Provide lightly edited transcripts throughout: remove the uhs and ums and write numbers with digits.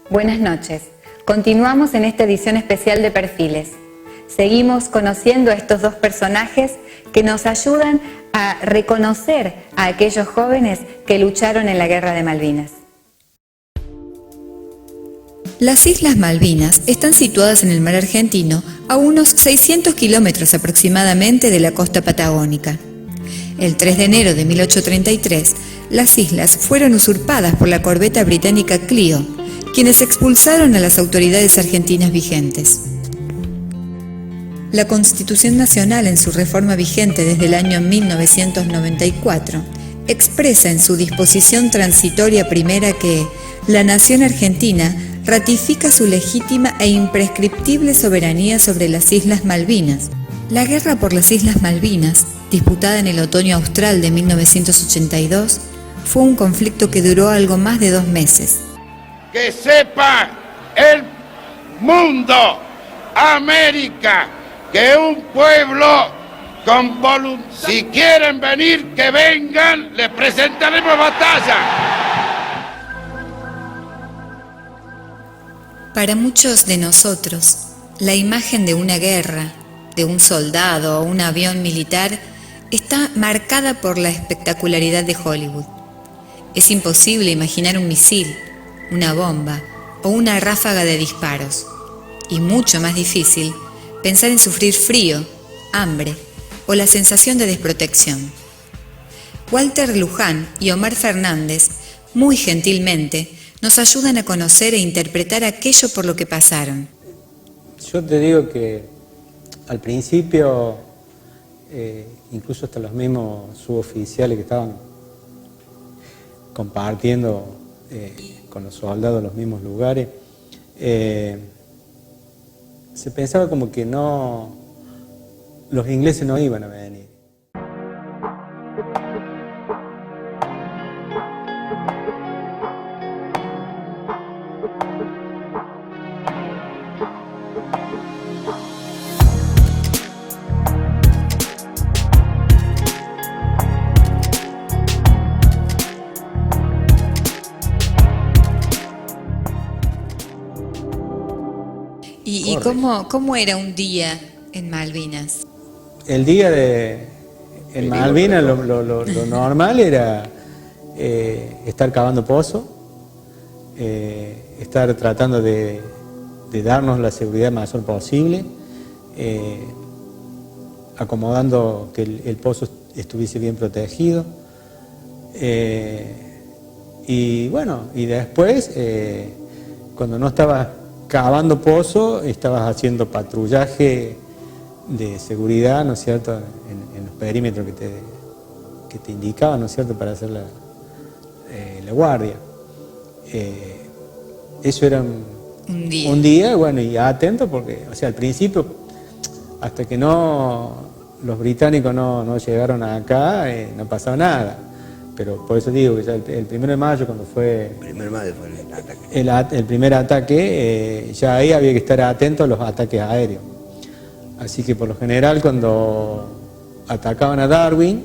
Buenas noches. Continuamos en esta edición especial de Perfiles. Seguimos conociendo a estos dos personajes que nos ayudan a reconocer a aquellos jóvenes que lucharon en la Guerra de Malvinas. Las Islas Malvinas están situadas en el mar argentino a unos 600 kilómetros aproximadamente de la costa patagónica. El 3 de enero de 1833, las islas fueron usurpadas por la corbeta británica Clio, quienes expulsaron a las autoridades argentinas vigentes. La Constitución Nacional, en su reforma vigente desde el año 1994, expresa en su disposición transitoria primera que la nación argentina ratifica su legítima e imprescriptible soberanía sobre las Islas Malvinas. La guerra por las Islas Malvinas, disputada en el otoño austral de 1982, fue un conflicto que duró algo más de 2 meses. Que sepa el mundo, América, que un pueblo con voluntad, si quieren venir, que vengan, les presentaremos batalla. Para muchos de nosotros, la imagen de una guerra, de un soldado o un avión militar, está marcada por la espectacularidad de Hollywood. Es imposible imaginar un misil, una bomba o una ráfaga de disparos, y mucho más difícil pensar en sufrir frío, hambre o la sensación de desprotección. Walter Luján y Omar Fernández, muy gentilmente, nos ayudan a conocer e interpretar aquello por lo que pasaron. Yo te digo que al principio, incluso hasta los mismos suboficiales que estaban compartiendo con los soldados los mismos lugares, se pensaba como que no, los ingleses no iban a venir. ¿Y cómo era un día en Malvinas? El día en Malvinas lo normal era estar cavando pozos, estar tratando de darnos la seguridad mayor posible, acomodando que el pozo estuviese bien protegido. Y bueno, y después, cuando no estabas cavando pozo, estabas haciendo patrullaje de seguridad, ¿no es cierto?, en los perímetros que te indicaban, ¿no es cierto?, para hacer la guardia. Eso era un día, bueno, y atento porque, o sea, al principio, hasta que los británicos no llegaron acá, no pasaba nada. Pero por eso digo que ya el 1 de mayo, cuando fue... El 1 de mayo fue el ataque. El primer ataque, ya ahí había que estar atento a los ataques aéreos. Así que por lo general, cuando atacaban a Darwin,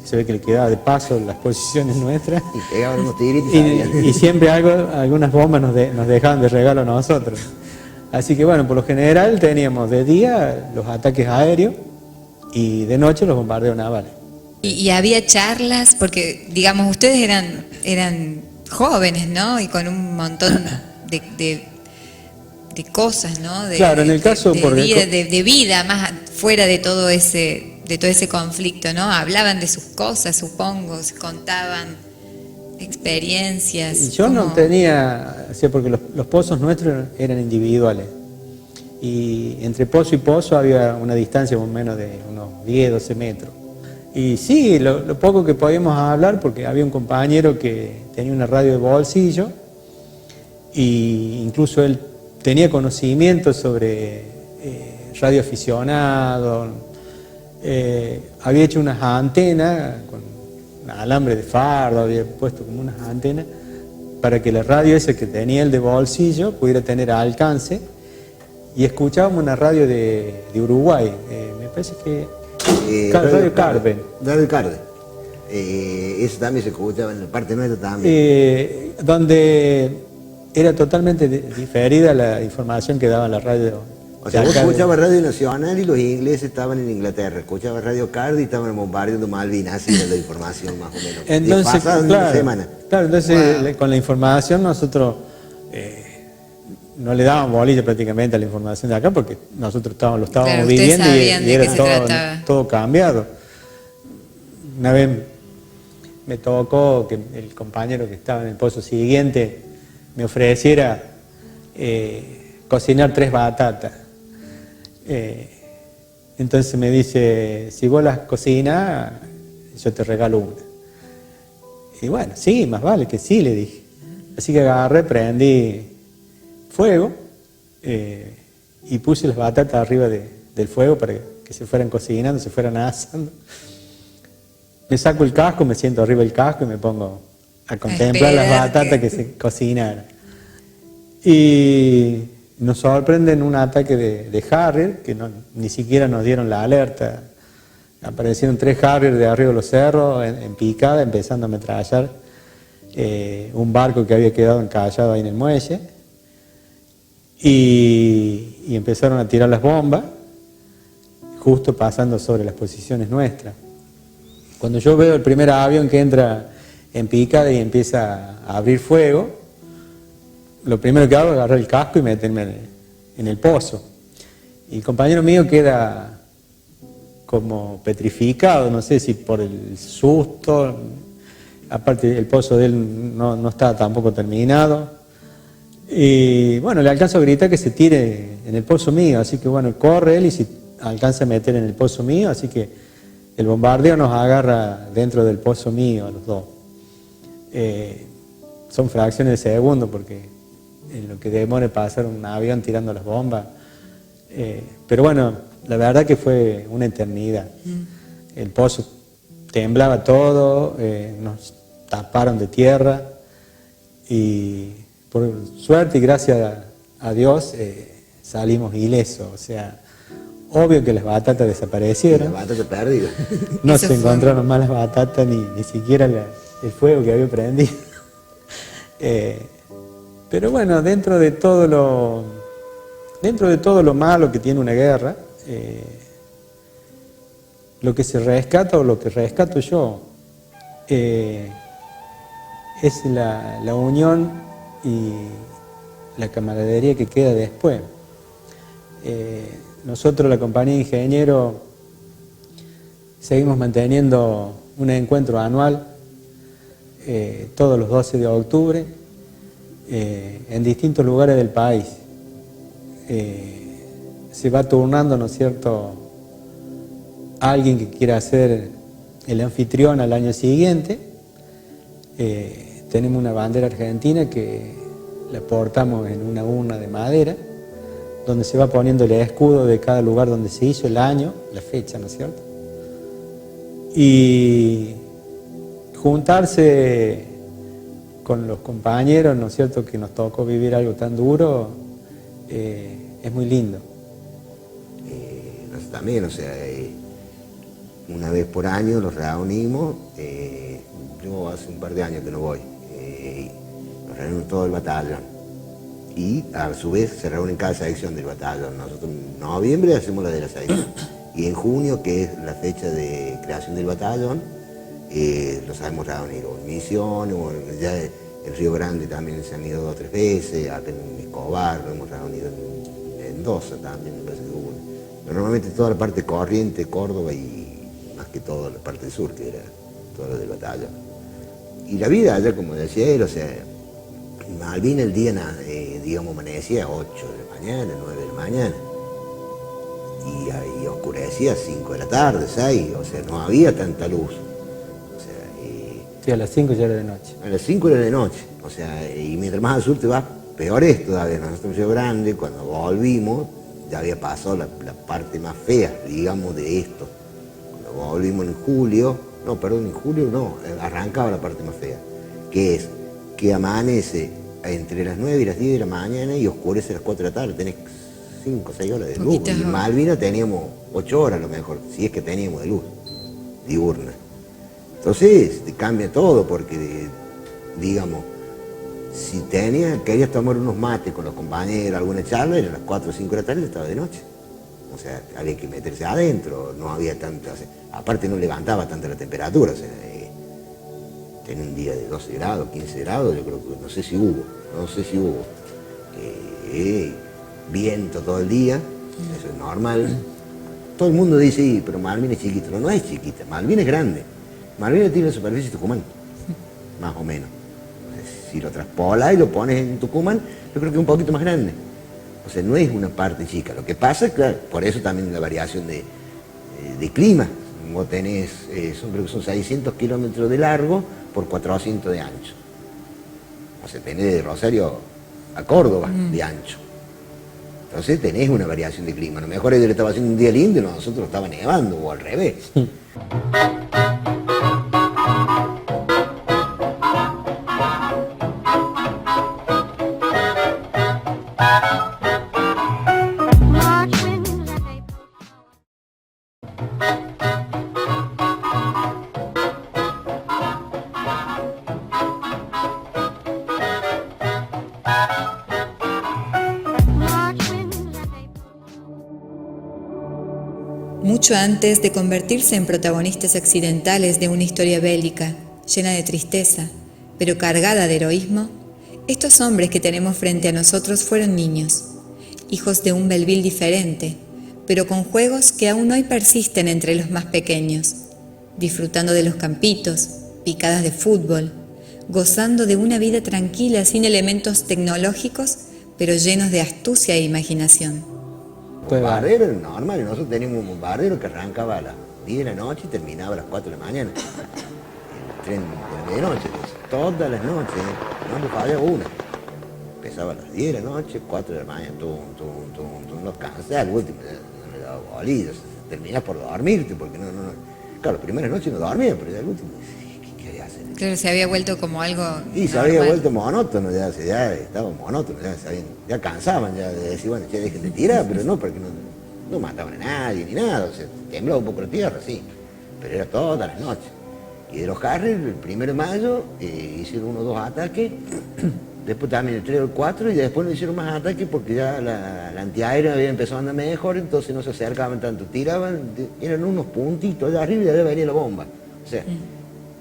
se ve que le quedaba de paso las posiciones nuestras. Y pegaban unos tigritos. Y siempre algunas bombas nos dejaban de regalo a nosotros. Así que bueno, por lo general teníamos de día los ataques aéreos y de noche los bombardeos navales. Y había charlas, porque digamos ustedes eran jóvenes, ¿no? Y con un montón de cosas, ¿no? Claro, en el caso de vida más fuera de todo ese conflicto, ¿no? Hablaban de sus cosas, supongo, se contaban experiencias. Y yo no tenía, o sea, porque los pozos nuestros eran individuales. Y entre pozo y pozo había una distancia más o menos de unos 10, 12 metros. Y sí, lo poco que podíamos hablar, porque había un compañero que tenía una radio de bolsillo, y incluso él tenía conocimiento sobre radioaficionado, había hecho unas antenas con un alambre de fardo, había puesto como unas antenas para que la radio esa que tenía el de bolsillo pudiera tener alcance, y escuchábamos una radio de Uruguay, me parece que Radio Carven. Radio Carven. Eso también se escuchaba en la parte nuestra también. Donde era totalmente diferida la información que daba la radio. O sea, vos escuchabas Radio Nacional y los ingleses estaban en Inglaterra, escuchabas Radio Cardi y estaban bombardeando Malvinas, así era la información más o menos. Entonces, con la información nosotros no le dábamos bolilla prácticamente a la información de acá, porque nosotros lo estábamos viviendo y era todo cambiado. Una vez me tocó que el compañero que estaba en el pozo siguiente me ofreciera cocinar 3 batatas. Entonces me dice, si vos las cocinas, yo te regalo una. Y bueno, sí, más vale que sí, le dije. Así que agarré, prendí fuego y puse las batatas arriba del fuego para que se fueran cocinando, se fueran asando. Me saco el casco, me siento arriba del casco y me pongo a contemplar las batatas que se cocinaran. Y nos sorprenden un ataque de Harrier, que ni siquiera nos dieron la alerta. Aparecieron 3 Harrier de arriba de los cerros en picada, empezando a ametrallar un barco que había quedado encallado ahí en el muelle. Y empezaron a tirar las bombas, justo pasando sobre las posiciones nuestras. Cuando yo veo el primer avión que entra en picada y empieza a abrir fuego, lo primero que hago es agarrar el casco y meterme en el pozo. Y el compañero mío queda como petrificado, no sé si por el susto, aparte el pozo de él no estaba tampoco terminado. Y bueno, le alcanzo a gritar que se tire en el pozo mío, así que bueno, corre él y se alcanza a meter en el pozo mío, así que el bombardeo nos agarra dentro del pozo mío a los dos. Son fracciones de segundo, porque en lo que demora pasar un avión tirando las bombas. Pero bueno, la verdad que fue una eternidad. El pozo temblaba todo, nos taparon de tierra y por suerte y gracias a Dios salimos ilesos. O sea, obvio que las batatas desaparecieron. Las batatas perdidas. No se encontraron más las batatas ni siquiera el fuego que había prendido. Pero bueno, dentro de todo lo malo que tiene una guerra, lo que se rescata o lo que rescato yo es la unión y la camaradería que queda después. Nosotros, la compañía de ingenieros, seguimos manteniendo un encuentro anual todos los 12 de octubre en distintos lugares del país. Se va turnando, ¿no es cierto?, alguien que quiera ser el anfitrión al año siguiente. Tenemos una bandera argentina que la portamos en una urna de madera, donde se va poniendo el escudo de cada lugar donde se hizo, el año, la fecha, ¿no es cierto? Y juntarse con los compañeros, ¿no es cierto?, que nos tocó vivir algo tan duro, es muy lindo. Nosotros también, o sea, una vez por año nos reunimos, yo hace un par de años que no voy, nos reunimos todo el batallón. Y a su vez se reúnen cada sección del batallón. Nosotros en noviembre hacemos la de la sección. Y en junio, que es la fecha de creación del batallón, los hemos reunido en Misiones, ya en Río Grande también se han ido 2 o 3 veces, acá en Escobar lo hemos reunido en Mendoza también, me parece que hubo. Normalmente toda la parte corriente, Córdoba y más que todo la parte sur, que era todo lo del batallón. Y la vida allá, como decía él, o sea, en Malvinas el día, digamos, amanecía a 8 de la mañana, 9 de la mañana. Y oscurecía a 5 de la tarde, 6, o sea, no había tanta luz. O sea, sí, a las 5 ya era de noche. A las 5 era de noche, o sea, y mientras más al sur te vas, peor es todavía. Nosotros en Río Grande, cuando volvimos, ya había pasado la parte más fea, digamos, de esto. volvimos en julio, no, perdón, en julio no, arrancaba la parte más fea, que es que amanece entre las 9 y las 10 de la mañana y oscurece a las 4 de la tarde, tenés 5 o 6 horas de luz. Y en Malvinas teníamos 8 horas a lo mejor, si es que teníamos de luz diurna. Entonces te cambia todo porque, digamos, si querías tomar unos mates con los compañeros, alguna charla, eran las 4 o 5 de la tarde, estaba de noche. O sea, había que meterse adentro, no había tanta, o sea, aparte no levantaba tanta la temperatura, o sea, tenía un día de 12 grados, 15 grados, yo creo que no sé si hubo. Viento todo el día, eso es normal. Todo el mundo dice, sí, pero Malvinas es chiquito. No, no es chiquita, Malvinas es grande. Malvinas tiene la superficie de Tucumán, más o menos. Si lo traspolas y lo pones en Tucumán, yo creo que es un poquito más grande. O sea, no es una parte chica. Lo que pasa, claro, por eso también la variación de clima. Vos tenés, creo que son 600 kilómetros de largo por 400 de ancho. O sea, tenés de Rosario a Córdoba de ancho. Entonces tenés una variación de clima. A lo mejor ellos le estaba haciendo un día lindo y nosotros estaba nevando, o al revés. Mucho antes de convertirse en protagonistas accidentales de una historia bélica, llena de tristeza, pero cargada de heroísmo, estos hombres que tenemos frente a nosotros fueron niños, hijos de un Belleville diferente, pero con juegos que aún hoy persisten entre los más pequeños, disfrutando de los campitos, picadas de fútbol, gozando de una vida tranquila sin elementos tecnológicos, pero llenos de astucia e imaginación. Los barreros eran normales, nosotros teníamos un bombardero que arrancaba a las 10 de la noche y terminaba a las 4 de la mañana. El tren de la medianoche, todas las noches, no le fallaba una. Empezaba a las 10 de la noche, 4 de la mañana, no cansé, al último no le daba bolillas, terminás por dormirte, porque no. Claro, la primera noche no dormía, pero ya el último, ¿qué había hacer? Claro, se había vuelto como algo y se había vuelto monótono, ya estaba monótono, ya cansaban ya de decir, bueno, che, dejen de tirar, pero no, porque no mataban a nadie ni nada, o sea, temblaba un poco la tierra, sí, pero era todas las noches. Y de los Harriers, el 1 de mayo, hicieron 1 o 2 ataques, después también el 3 o el 4, y después no hicieron más ataques porque ya la antiaérea había empezado a andar mejor, entonces no se acercaban tanto, tiraban, eran unos puntitos allá arriba y de allá venía la bomba. O sea,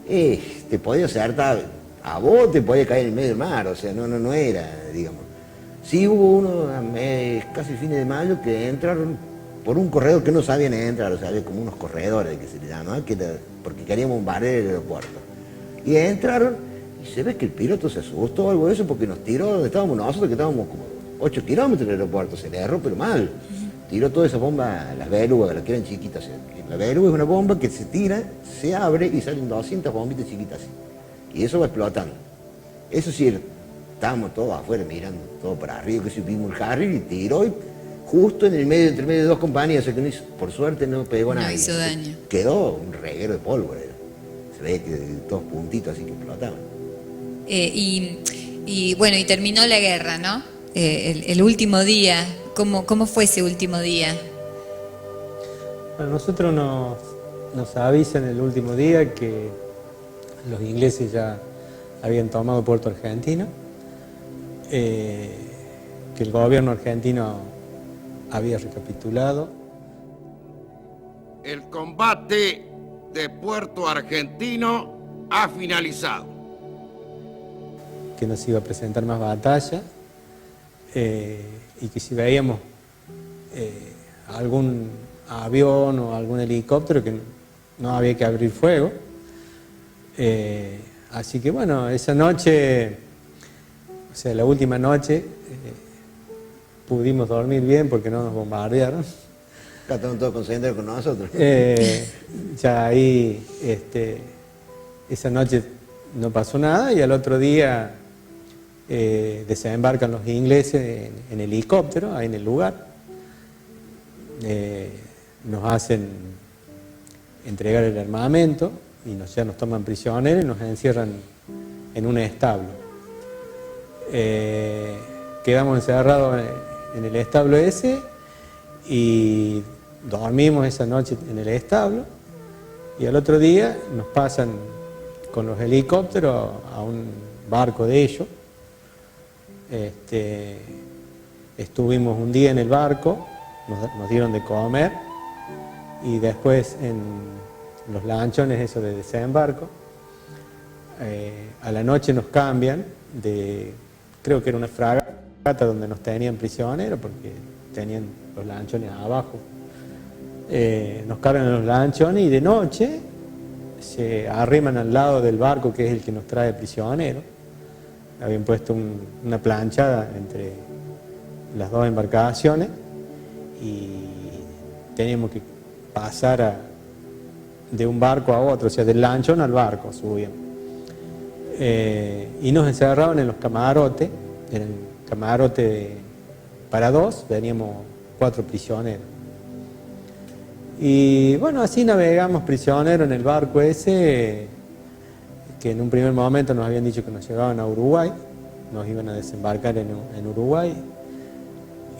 te podía acertar, a vos te podía caer en medio del mar, o sea, no era, digamos. Sí hubo uno, casi fines de mayo, que entraron por un corredor que no sabían entrar, o sea, había como unos corredores que se le llama, porque queríamos bombardear el aeropuerto. Y entraron, y se ve que el piloto se asustó o algo de eso, porque nos tiró donde estábamos nosotros, que estábamos como 8 kilómetros del aeropuerto, se le erró pero mal. Tiró todas esas bombas, las belugas, las que eran chiquitas. La beluga es una bomba que se tira, se abre y salen 200 bombitas chiquitas así. Y eso va explotando. Eso sí, estábamos todos afuera mirando, todo para arriba, que subimos el Harrier y tiró y justo entre medio de 2 compañías, o sea que por suerte no pegó a nadie. No hizo daño. Quedó un reguero de pólvora. Se ve que todos puntitos así que explotaban. Y bueno, y terminó la guerra, ¿no? El último día, ¿cómo fue ese último día? A nosotros nos avisan el último día que los ingleses ya habían tomado Puerto Argentino, que el gobierno argentino había recapitulado. El combate de Puerto Argentino ha finalizado. Que nos iba a presentar más batalla y que si veíamos algún avión o algún helicóptero que no había que abrir fuego. Así que bueno, esa noche, o sea, la última noche, pudimos dormir bien porque no nos bombardearon. Acá estaban todos concentrados con nosotros. Ya ahí, esa noche no pasó nada y al otro día desembarcan los ingleses en helicóptero, ahí en el lugar. Nos hacen entregar el armamento y ya nos toman prisioneros y nos encierran en un establo. Quedamos encerrados en el establo ese y dormimos esa noche en el establo y al otro día nos pasan con los helicópteros a un barco de ellos. Estuvimos un día en el barco, nos dieron de comer y después en los lanchones esos de desembarco. A la noche nos cambian creo que era una fragata donde nos tenían prisioneros porque tenían los lanchones abajo. Nos cargan en los lanchones y de noche se arriman al lado del barco que es el que nos trae prisioneros. Habían puesto una planchada entre las dos embarcaciones y teníamos que pasar de un barco a otro, o sea, del lanchón al barco subíamos. Y nos encerraban en los camarotes, eran camarotes para dos, veníamos 4 prisioneros. Y bueno, así navegamos prisioneros en el barco ese, que en un primer momento nos habían dicho que nos llevaban a Uruguay, nos iban a desembarcar en Uruguay,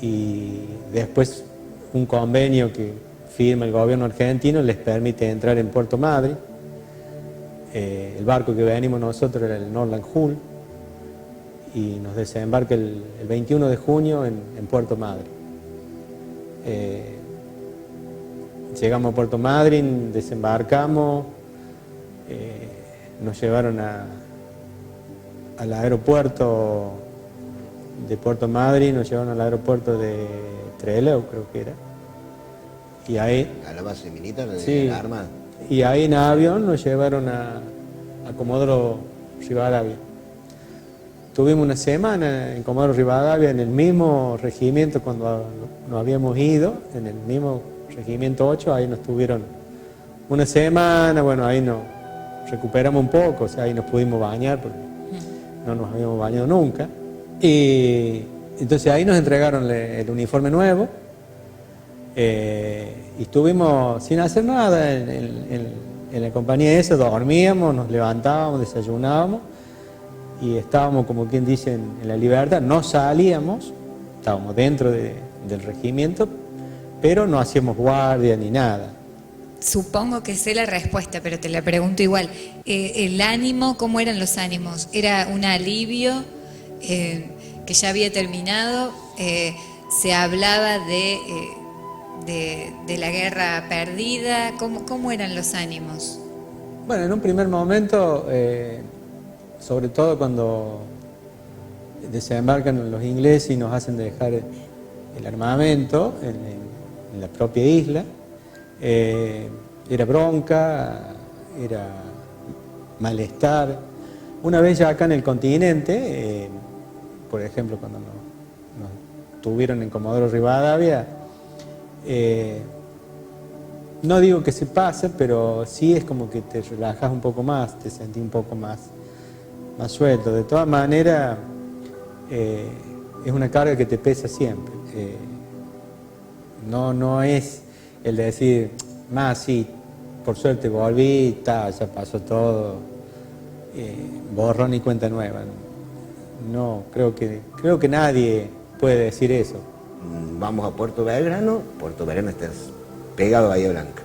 y después un convenio que firma el gobierno argentino les permite entrar en Puerto Madryn. El barco que venimos nosotros era el Norland Hull y nos desembarca el 21 de junio en Puerto Madryn. Llegamos a Puerto Madryn, desembarcamos, nos llevaron al aeropuerto de Puerto Madryn, nos llevaron al aeropuerto de Trelew, creo que era. Y ahí, a la base militar de sí, la Armada. Y ahí en avión nos llevaron a Comodoro Rivadavia. Tuvimos una semana en Comodoro Rivadavia en el mismo regimiento cuando nos habíamos ido, en el mismo regimiento 8, ahí nos tuvieron una semana, bueno, ahí nos recuperamos un poco, o sea, ahí nos pudimos bañar porque no nos habíamos bañado nunca. Y entonces ahí nos entregaron el uniforme nuevo. Y estuvimos sin hacer nada en la compañía esa, dormíamos, nos levantábamos, desayunábamos y estábamos, como quien dice, en la libertad. No salíamos, estábamos dentro del regimiento, pero no hacíamos guardia ni nada. Supongo que sé la respuesta, pero te la pregunto igual. ¿El ánimo, cómo eran los ánimos? ¿Era un alivio que ya había terminado? ¿Se hablaba de la guerra perdida? ¿Cómo eran los ánimos? Bueno, en un primer momento, sobre todo cuando desembarcan los ingleses y nos hacen dejar el armamento en la propia isla, era bronca, era malestar. Una vez ya acá en el continente, por ejemplo, cuando nos tuvieron en Comodoro Rivadavia, no digo que se pase, pero sí es como que te relajas un poco más, te sentís un poco más suelto. De todas maneras, es una carga que te pesa siempre. No es el de decir, más sí, por suerte volví, ya pasó todo, borrón y cuenta nueva. No, creo que nadie puede decir eso. Vamos a Puerto Belgrano. Puerto Belgrano está pegado a Bahía Blanca.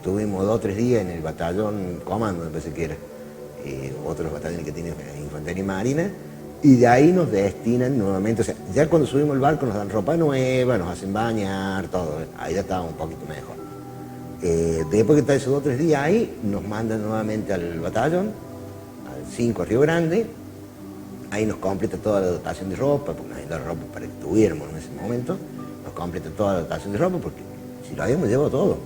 Tuvimos 2 o 3 días en el batallón comando, me parece que era, otros batallones que tienen infantería marina, y de ahí nos destinan nuevamente. O sea, ya cuando subimos el barco nos dan ropa nueva, nos hacen bañar, todo. Ahí ya estaba un poquito mejor. Después que está esos 2 o 3 días ahí, nos mandan nuevamente al batallón, al 5 Río Grande. Ahí nos completa toda la dotación de ropa, porque nos dieron ropa para que tuviéramos en ese momento. Nos completa toda la dotación de ropa, porque si lo habíamos llevado todo.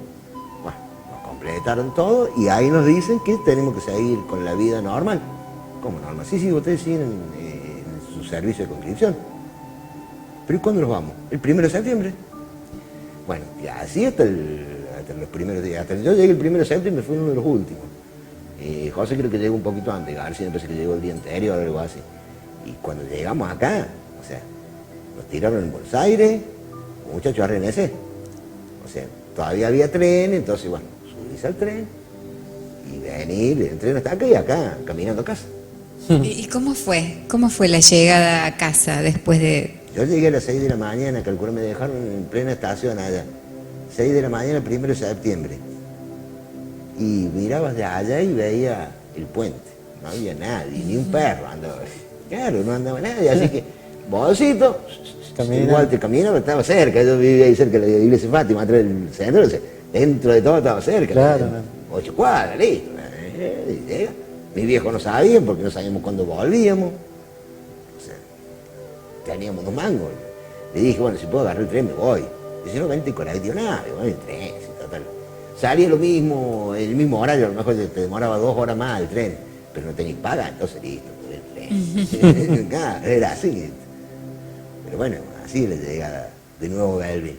Bueno, nos completaron todo y ahí nos dicen que tenemos que seguir con la vida normal. ¿Cómo normal? Sí, ustedes siguen en su servicio de conscripción. ¿Pero y cuándo nos vamos? ¿El 1 de septiembre? Bueno, y así hasta los primeros días. Hasta yo llegué el 1 de septiembre, fue uno de los últimos. José creo que llegó un poquito antes, García me parece que llegó el día anterior o algo así. Y cuando llegamos acá, o sea, nos tiraron en Buenos Aires, muchachos a RNC. O sea, todavía había tren, entonces bueno, subirse al tren y venir, el tren hasta acá y acá, caminando a casa. ¿Y cómo fue? ¿Cómo fue la llegada a casa después de...? Yo llegué a las 6 de la mañana, calculo, me dejaron en plena estación allá. 6 de la mañana, el 1 de septiembre. Y mirabas de allá y veía el puente. No había nadie, ni un perro andaba. Claro, no andaba nadie, así que, bolsito, igual te caminaba, estaba cerca. Yo vivía ahí cerca de la iglesia de Fátima, atrás del centro, o sea, dentro de todo estaba cerca. Claro, 8 cuadras, listo. Y llega. Mis viejos no sabían porque no sabíamos cuándo volvíamos. O sea, teníamos 2 mangos. Le dije, bueno, si puedo agarrar el tren me voy. Dice, no, vente con la digo, nada, bueno, el tren, total. Salía lo mismo, el mismo horario, a lo mejor te demoraba 2 horas más el tren, pero no tenías paga, entonces listo, el tren. Claro, era así. Pero bueno, así le llega de nuevo a Belleville.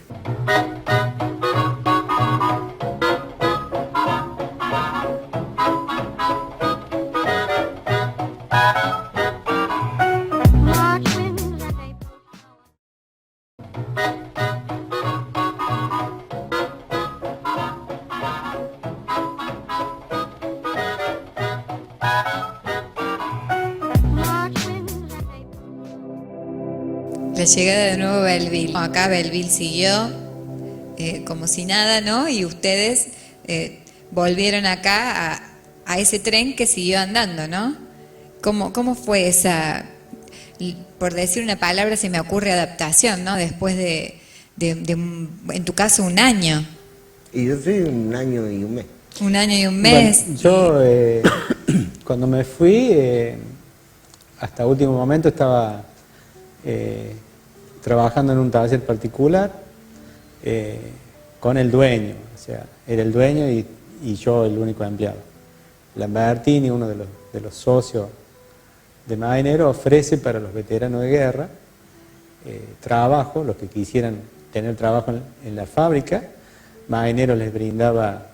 La llegada de nuevo a Belleville. Acá Belleville siguió como si nada, ¿no? Y ustedes volvieron acá a ese tren que siguió andando, ¿no? ¿Cómo fue esa, por decir una palabra, se me ocurre adaptación, ¿no? Después de en tu caso, 1 año. Y yo soy 1 año y 1 mes. 1 año y 1 mes. Bueno, yo cuando me fui, hasta último momento estaba trabajando en un taller particular con el dueño, o sea, era el dueño y yo el único empleado. Lambertini, uno de los socios de Marinero, ofrece para los veteranos de guerra trabajo, los que quisieran tener trabajo en la fábrica. Marinero les brindaba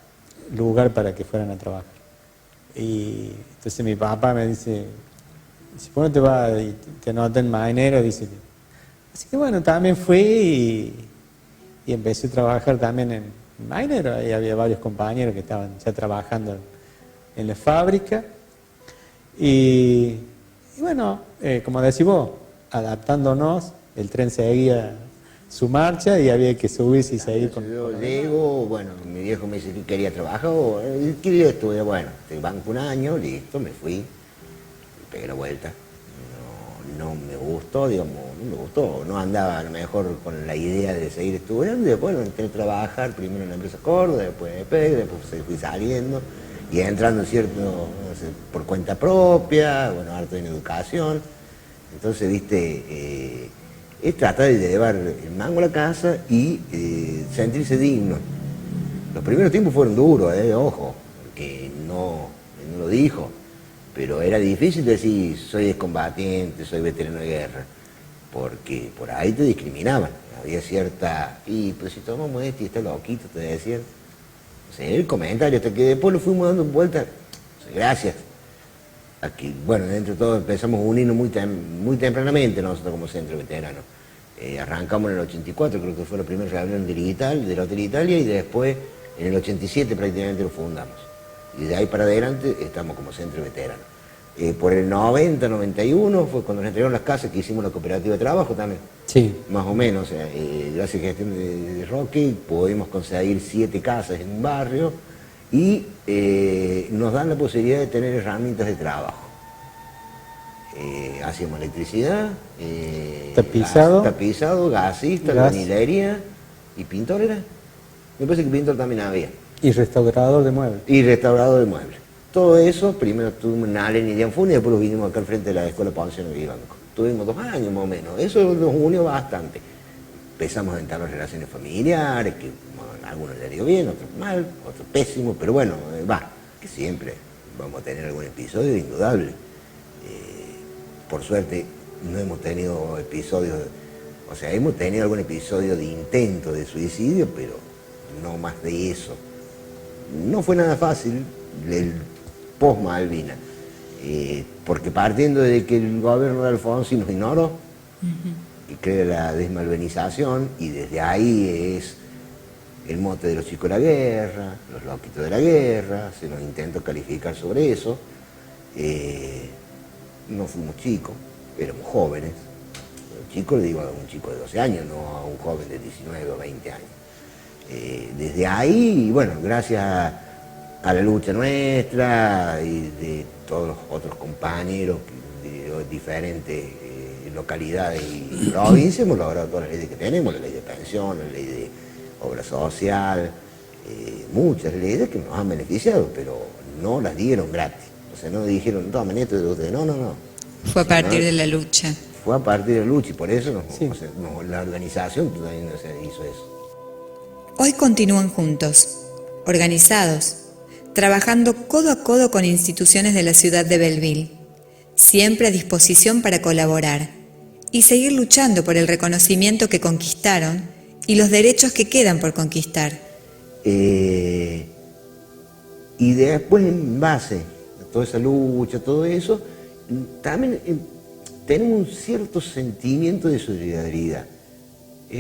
lugar para que fueran a trabajar. Y entonces mi papá me dice, si vos no te vas y te anotas en Marinero, dice. Así que bueno, también fui y empecé a trabajar también en Marinero. Ahí había varios compañeros que estaban ya trabajando en la fábrica. Y bueno, como decís vos, adaptándonos, el tren seguía su marcha y había que subirse y seguir con... Yo llego, bueno, mi viejo me dice que quería trabajar, quería estudiar, bueno, te banco 1 año, listo, me fui, pegué la vuelta. No me gustó, digamos, no andaba a lo mejor con la idea de seguir estudiando, y después entré a trabajar, primero en la empresa Córdoba, después en EPEC, después fui saliendo y entrando cierto, no sé, por cuenta propia, bueno, harto en educación. Entonces, viste, es tratar de llevar el mango a la casa y sentirse digno. Los primeros tiempos fueron duros, ojo, porque no lo dijo. Pero era difícil decir, soy excombatiente, soy veterano de guerra, porque por ahí te discriminaban. Había cierta, pues si tomamos esto y está loquito, te decían. O sea, el comentario, hasta que después lo fuimos dando vuelta. O sea, gracias. Aquí, bueno, dentro de todo empezamos a unirnos muy tempranamente nosotros como centro veterano. Arrancamos en el 84, creo que fue la primera reunión del Hotel Italia, y después en el 87 prácticamente lo fundamos. Y de ahí para adelante estamos como centro veterano. Por el 90, 91 fue cuando nos entregaron las casas que hicimos la cooperativa de trabajo también. Sí. Más o menos, o sea, gracias a la gestión de Roque pudimos conseguir 7 casas en un barrio y nos dan la posibilidad de tener herramientas de trabajo. Hacíamos electricidad, tapizado, gasista, albañilería y pintor era. Me parece que pintor también había. Y restaurador de muebles. Y restaurador de muebles. Todo eso, primero estuvimos en Allen y Dianfuni y después vinimos acá al frente de la Escuela Ponce de Vivanco. Tuvimos 2 años más o menos. Eso nos unió bastante. Empezamos a entablar relaciones familiares, que bueno, a algunos les dio bien, otros mal, otros pésimo, pero bueno, que siempre vamos a tener algún episodio indudable. Por suerte no hemos tenido episodios, o sea, hemos tenido algún episodio de intento de suicidio, pero no más de eso. No fue nada fácil el post-Malvinas, porque partiendo de que el gobierno de Alfonsín nos ignoró y crea la desmalvinización, y desde ahí es el mote de los chicos de la guerra, los loquitos de la guerra, se nos intentó calificar sobre eso. No fuimos chicos, éramos jóvenes. Chico le digo a un chico de 12 años, no a un joven de 19 o 20 años. Desde ahí, bueno, gracias a la lucha nuestra y de todos los otros compañeros de diferentes localidades y provincias, hemos logrado todas las leyes que tenemos, la ley de pensión, la ley de obra social, muchas leyes que nos han beneficiado, pero no las dieron gratis. O sea, no dijeron, tomen esto de ustedes, no. Fue a partir de la lucha. Fue a partir de la lucha y por eso Sí. o sea, la organización también hizo eso. Hoy continúan juntos, organizados, trabajando codo a codo con instituciones de la ciudad de Belleville, siempre a disposición para colaborar y seguir luchando por el reconocimiento que conquistaron y los derechos que quedan por conquistar. Y después, en base a toda esa lucha, todo eso, también tenemos un cierto sentimiento de solidaridad.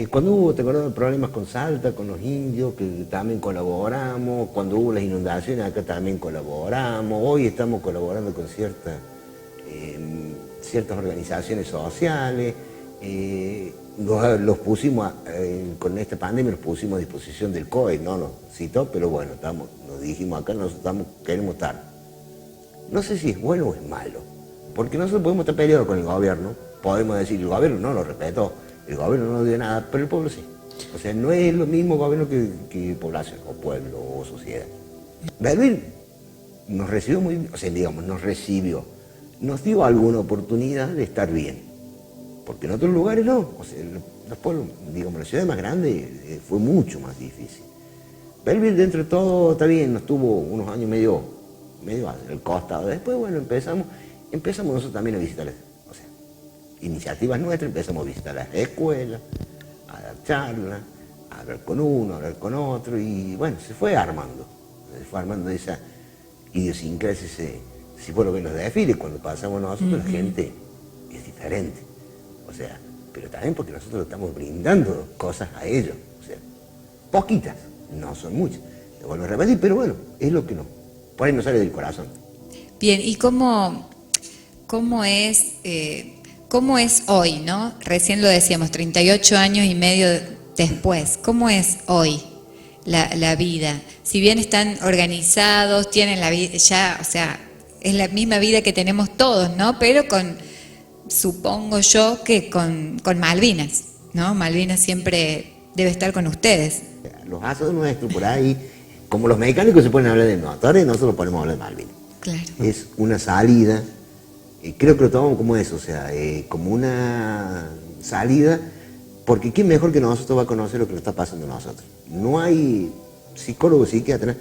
Cuando hubo, te acuerdas, problemas con Salta, con los indios, que también colaboramos, cuando hubo las inundaciones acá también colaboramos, hoy estamos colaborando con ciertas organizaciones sociales, los pusimos, con esta pandemia los pusimos a disposición del COE, no nos citó, pero bueno, nos dijimos acá, queremos estar. No sé si es bueno o es malo, porque nosotros podemos estar peleados con el gobierno, podemos decir, el gobierno no lo respetó, el gobierno no dio nada, pero el pueblo sí. O sea, no es lo mismo gobierno que población, o pueblo, o sociedad. Belleville nos recibió nos dio alguna oportunidad de estar bien, porque en otros lugares no. O sea, los pueblos, digamos, la ciudad más grande fue mucho más difícil. Belleville, dentro de todo, está bien, nos tuvo unos años medio al costado. Después, bueno, empezamos nosotros también a visitar, iniciativas nuestras, empezamos a visitar las escuelas, a dar charlas, a hablar con uno, a hablar con otro, y bueno, se fue armando esa idiosincrasia, si por lo que nos desfile, cuando pasamos nosotros, la gente es diferente, o sea, pero también porque nosotros estamos brindando cosas a ellos, o sea, poquitas, no son muchas, te vuelvo a repetir, pero bueno, es lo que por ahí nos sale del corazón. Bien, ¿y cómo es hoy, no? Recién lo decíamos, 38 años y medio después. ¿Cómo es hoy la vida? Si bien están organizados, tienen la vida ya, o sea, es la misma vida que tenemos todos, ¿no? Pero supongo yo que con Malvinas, ¿no? Malvinas siempre debe estar con ustedes. Los asos nuestros por ahí, como los mecánicos se pueden hablar de motores, nosotros podemos hablar de Malvinas. Claro. Es una salida. Creo que lo tomamos como eso, o sea, como una salida, porque ¿quién mejor que nosotros va a conocer lo que nos está pasando a nosotros? No hay psicólogo o psiquiatra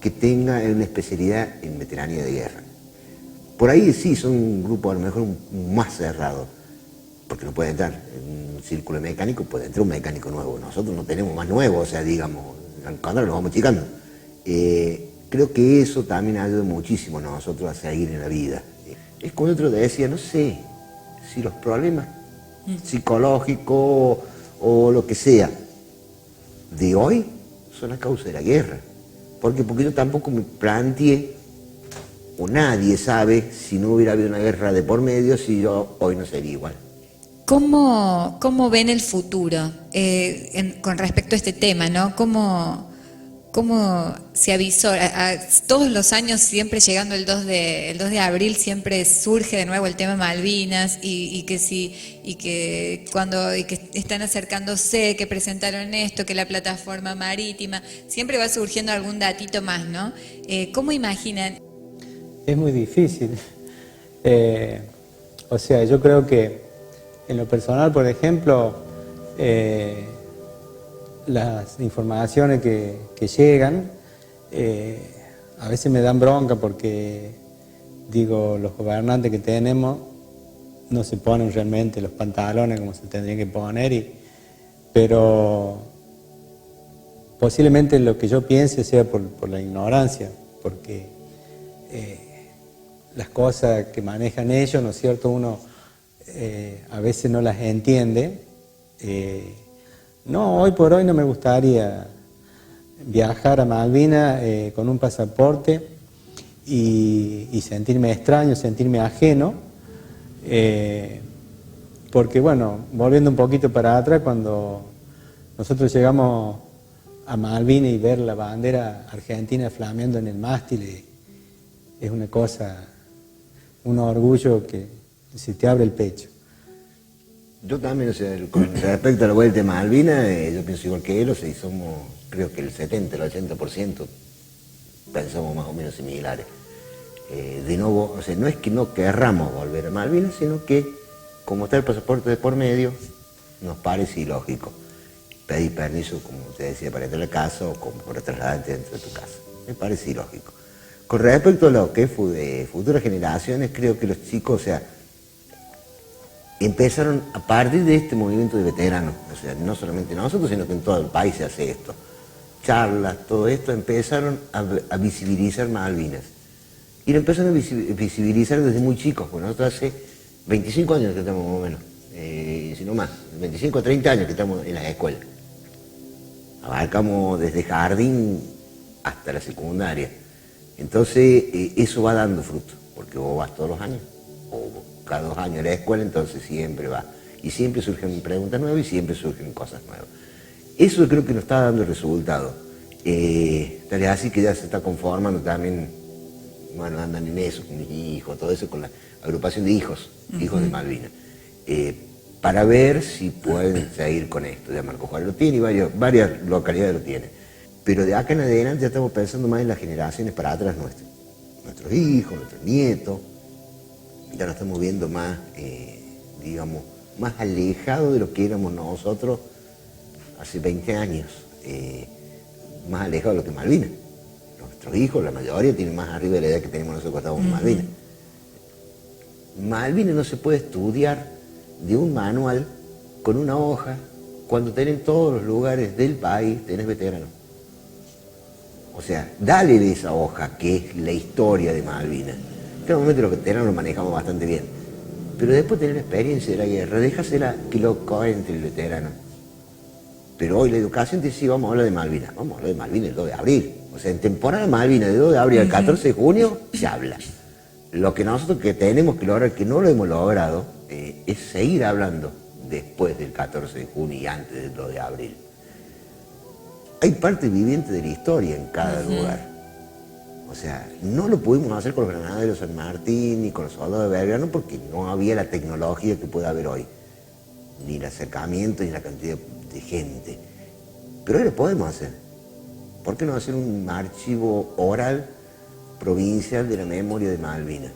que tenga una especialidad en veteranía de guerra. Por ahí sí son un grupo a lo mejor más cerrado, porque no puede entrar en un círculo mecánico, puede entrar un mecánico nuevo. Nosotros no tenemos más nuevos, o sea, digamos, al contrario, nos vamos chicando. Creo que eso también ayuda muchísimo a nosotros a seguir en la vida. Es como otro decía, no sé si los problemas psicológicos o lo que sea de hoy son a causa de la guerra. Porque yo tampoco me planteé, o nadie sabe, si no hubiera habido una guerra de por medio, si yo hoy no sería igual. ¿Cómo ven el futuro con respecto a este tema, ¿no? ¿Cómo se avisó? Todos los años, siempre llegando el 2 de abril, siempre surge de nuevo el tema Malvinas y que están acercándose, que presentaron esto, que la plataforma marítima, siempre va surgiendo algún datito más, ¿no? ¿Cómo imaginan? Es muy difícil. O sea, yo creo que en lo personal, por ejemplo, las informaciones que llegan a veces me dan bronca porque, digo, los gobernantes que tenemos no se ponen realmente los pantalones como se tendrían que poner, pero posiblemente lo que yo piense sea por la ignorancia, porque las cosas que manejan ellos, ¿no es cierto?, uno a veces no las entiende. No, hoy por hoy no me gustaría viajar a Malvinas con un pasaporte y sentirme extraño, sentirme ajeno, porque bueno, volviendo un poquito para atrás, cuando nosotros llegamos a Malvinas y ver la bandera argentina flameando en el mástil, es una cosa, un orgullo que se te abre el pecho. Yo también, o sea, con respecto a la vuelta de Malvinas, yo pienso igual que él, o sea, y somos, creo que el 70, el 80% pensamos más o menos similares. De nuevo, o sea, no es que no querramos volver a Malvinas, sino que, como está el pasaporte de por medio, nos parece ilógico pedir permiso, como te decía, para entrar a la casa o como para trasladarte dentro de tu casa. Me parece ilógico. Con respecto a lo que es de futuras generaciones, creo que los chicos, o sea, empezaron a partir de este movimiento de veteranos, o sea, no solamente nosotros, sino que en todo el país se hace esto. Charlas, todo esto, empezaron a visibilizar Malvinas. Y lo empezaron a visibilizar desde muy chicos, porque nosotros hace 25 años que estamos más o menos, si no más, 25 o 30 años que estamos en las escuelas. Abarcamos desde jardín hasta la secundaria. Entonces, eso va dando fruto, porque vos vas todos los años, o cada 2 años a la escuela, entonces siempre va. Y siempre surgen preguntas nuevas y siempre surgen cosas nuevas. Eso creo que nos está dando resultado. Tal es así que ya se está conformando también, bueno, andan en eso, con mis hijos, todo eso, con la agrupación de hijos, hijos de Malvinas, para ver si pueden seguir con esto. Ya Marco Juárez lo tiene y varias localidades lo tienen. Pero de acá en adelante ya estamos pensando más en las generaciones para atrás nuestras. Nuestros hijos, nuestros nietos, ya nos estamos viendo más, digamos, más alejados de lo que éramos nosotros hace 20 años, más alejados de lo que Malvinas. Nuestros hijos, la mayoría, tienen más arriba de la edad que tenemos nosotros cuando estábamos en Malvinas. Malvinas no se puede estudiar de un manual con una hoja cuando tenés todos los lugares del país, tenés veteranos. O sea, dale esa hoja que es la historia de Malvinas. En este momento los veteranos lo manejamos bastante bien. Pero después de tener la experiencia de la guerra, déjasela que lo cuente el veterano. Pero hoy la educación te dice, vamos a hablar de Malvinas. Vamos a hablar de Malvinas el 2 de abril. O sea, en temporada de Malvinas, de 2 de abril al 14 de junio, se habla. Lo que nosotros que tenemos que lograr, que no lo hemos logrado, es seguir hablando después del 14 de junio y antes del 2 de abril. Hay parte viviente de la historia en cada lugar. O sea, no lo pudimos hacer con los granaderos de San Martín ni con los soldados de Belgrano porque no había la tecnología que puede haber hoy, ni el acercamiento ni la cantidad de gente. Pero hoy lo podemos hacer. ¿Por qué no hacer un archivo oral provincial de la memoria de Malvinas?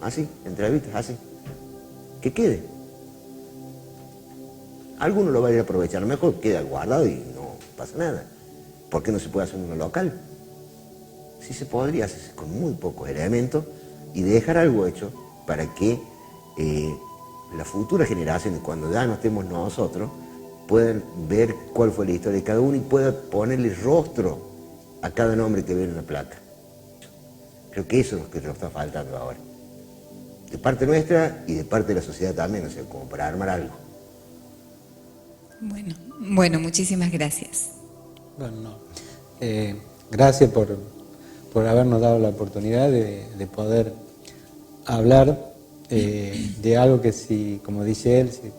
Así, entrevistas, así. Que quede. Alguno lo va a ir a aprovechar, a lo mejor queda guardado y no pasa nada. ¿Por qué no se puede hacer uno local? Sí se podría hacer con muy pocos elementos y dejar algo hecho para que las futuras generaciones, cuando ya no estemos nosotros, puedan ver cuál fue la historia de cada uno y puedan ponerle rostro a cada nombre que ve en la placa. Creo que eso es lo que nos está faltando ahora. De parte nuestra y de parte de la sociedad también, o sea, como para armar algo. Bueno, muchísimas gracias. Bueno, no. Gracias por habernos dado la oportunidad de poder hablar de algo que, si, como dice él, si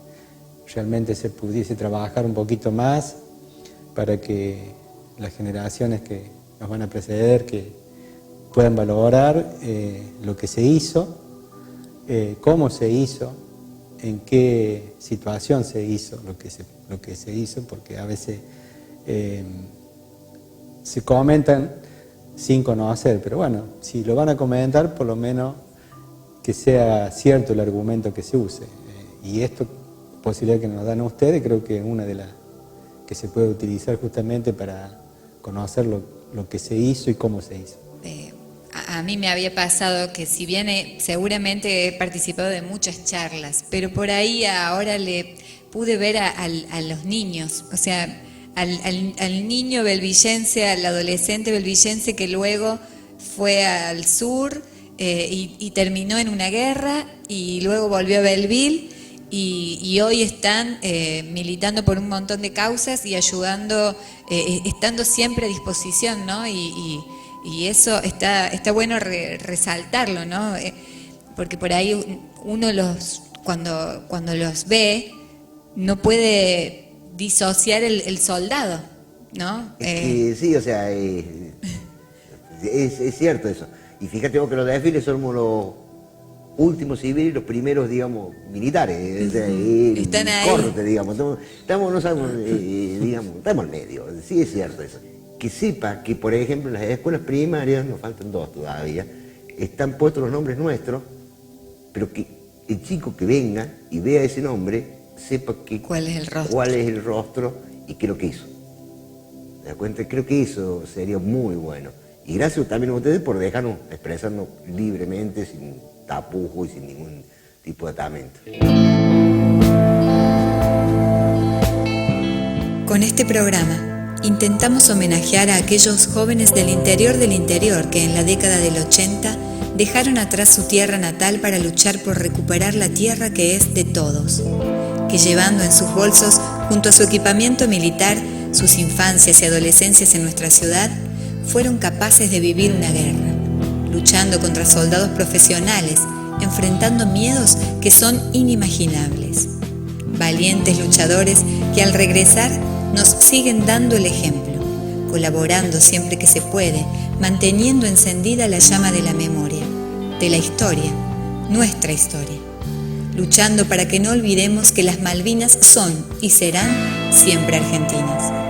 realmente se pudiese trabajar un poquito más para que las generaciones que nos van a preceder que puedan valorar lo que se hizo, cómo se hizo, en qué situación se hizo lo que se hizo, porque a veces se comentan sin conocer, pero bueno, si lo van a comentar, por lo menos que sea cierto el argumento que se use. Y esto, posibilidad que nos dan a ustedes, creo que es una de las que se puede utilizar justamente para conocer lo que se hizo y cómo se hizo. A mí me había pasado que si bien seguramente he participado de muchas charlas, pero por ahí ahora le pude ver a los niños, o sea, al niño belvillense, al adolescente belvillense que luego fue al sur y terminó en una guerra y luego volvió a Belleville y hoy están militando por un montón de causas y ayudando, estando siempre a disposición, ¿no? Y eso está bueno resaltarlo, ¿no? Porque por ahí uno cuando los ve no puede disociar el soldado, ¿no? Sí, o sea, es cierto eso. Y fíjate vos que los desfiles somos los últimos civiles y los primeros, digamos, militares. O sea, Están ahí. Corte, digamos. Estamos, no sabemos, digamos, estamos al medio. Sí, es cierto eso. Que sepa que, por ejemplo, en las escuelas primarias, nos faltan 2 todavía, están puestos los nombres nuestros, pero que el chico que venga y vea ese nombre, sepa ¿Cuál es el rostro? Cuál es el rostro y qué es lo que hizo. ¿Te das cuenta? Creo que eso sería muy bueno. Y gracias también a ustedes por dejarnos expresarnos libremente, sin tapujo y sin ningún tipo de atamento. Con este programa intentamos homenajear a aquellos jóvenes del interior que en la década del 80 dejaron atrás su tierra natal para luchar por recuperar la tierra que es de todos, que llevando en sus bolsos, junto a su equipamiento militar, sus infancias y adolescencias en nuestra ciudad, fueron capaces de vivir una guerra, luchando contra soldados profesionales, enfrentando miedos que son inimaginables. Valientes luchadores que al regresar nos siguen dando el ejemplo, colaborando siempre que se puede, manteniendo encendida la llama de la memoria, de la historia, nuestra historia, luchando para que no olvidemos que las Malvinas son y serán siempre argentinas.